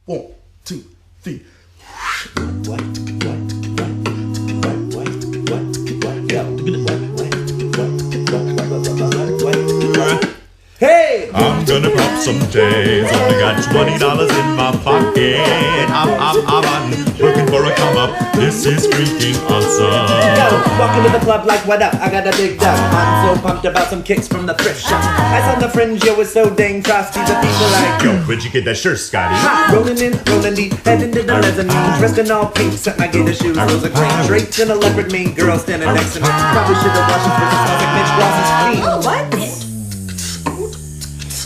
1, 2, 3. Hey! I'm gonna pop some tags. Only got $20 in my pocket. I'm looking for a come up. This is freaking awesome. Yo, walking to the club like what up? I got a big duck. I'm so pumped about some kicks from the thrift shop. Eyes on the fringe, yo, it's so dang frosty. The people like, Yo, where'd you get that shirt, Scotty? rolling in, rolling deep, heading to the mezzanine. Dressed in all pink, set my gator shoes, those are green. Draped in a leopard mink, girl standing next to me. Probably should have washed it for this like Mitch Ross's clean. What?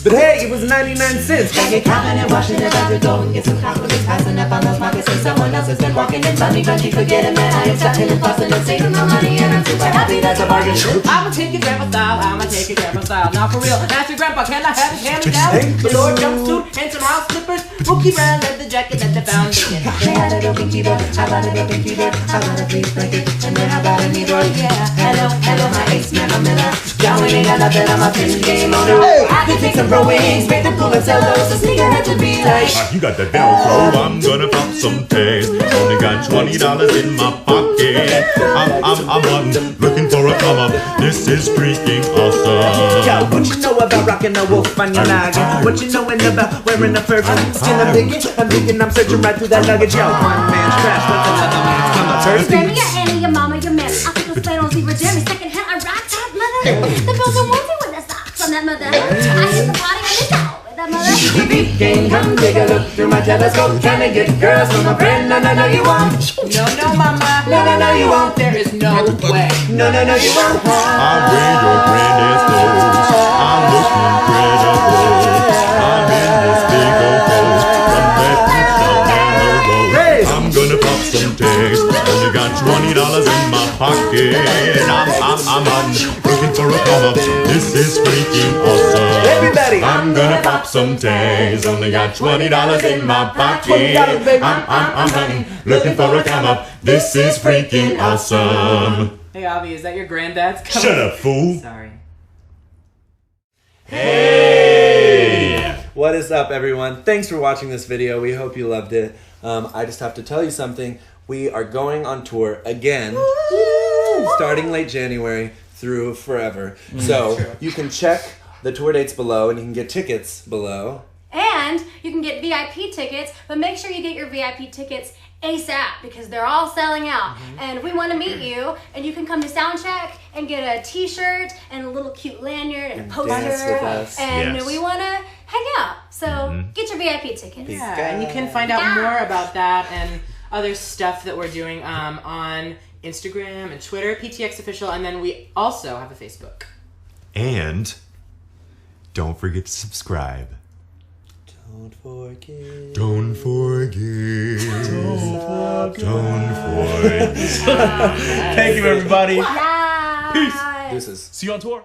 But hey, it was 99 cents. Get counting and washing it as we go and get some compliments. Passing up on those pockets and someone else has been walking in. Funny, but you forgetting that I am starting and fussing and saving my money and I'm super happy that's a bargain. I'ma take your grandpa style, I'ma take your grandpa style. Now for real, that's your grandpa, can I have his hand me down? Hey. Velour jumpsuit and some house slippers. Bookie brown leather jacket at the foundation. They had a little pinky bird, I bought a little pinky bird, I bought a fleece blanket, and then I bought a kneeboard. Yeah, hello, hello, my ace man, I'm Miller. John, we ain't got nothing on my pin game on it. I could take some pro wings, make them cool and sell those. A sneaker had to be like. You got that Velcro. I'm gonna pop some tags. Only got $20 in my pocket. I'm looking for a come up. This is freaking awesome. Yo, what you know about rocking a wolf on your noggin? What you knowin' about wearing a fur coat? Skin I'm digging, I'm searching right through that luggage. Yo, one man's trash, what's another man's come up? Your granny, your Annie, your mama, your mammy. I think the flannel zebra jammy. Second hand, I rock that mother. The girls are wanting with the socks on that mother. I hit the body on the top with that mother. Game, come take a look through my telescope. Trying to get girls from a friend. No, you won't. No, mama. No, you won't. There is no way. No, you won't. I wear your granddad's clothes. I'm looking incredible. I'm in this big old coat from that beach down the road. Hey. I'm gonna pop some tags. Only got $20 in my pocket. I'm looking for a come up. This is freaking awesome. Everybody. I'm gonna pop some tags. Only got $20 in my pocket. $20, baby. I'm looking for a come up. This is freaking awesome. Hey, Avi, is that your granddad's cover? Shut up, fool. Sorry. Hey! What is up, everyone? Thanks for watching this video. We hope you loved it. I just have to tell you something. We are going on tour again, starting late January through forever. So you can check the tour dates below, and you can get tickets below. And you can get VIP tickets, but make sure you get your VIP tickets ASAP because they're all selling out. And we want to meet you, and you can come to Soundcheck and get a t-shirt and a little cute lanyard and a poster. dance with us. And Yes. we want to hang out. So get your VIP tickets. Yeah, and you can find out more about that and other stuff that we're doing on Instagram and Twitter, PTX Official, and then we also have a Facebook. And don't forget to subscribe. Don't forget. Don't forget. Don't forget. Thank you, everybody. Bye. Deuces. See you on tour.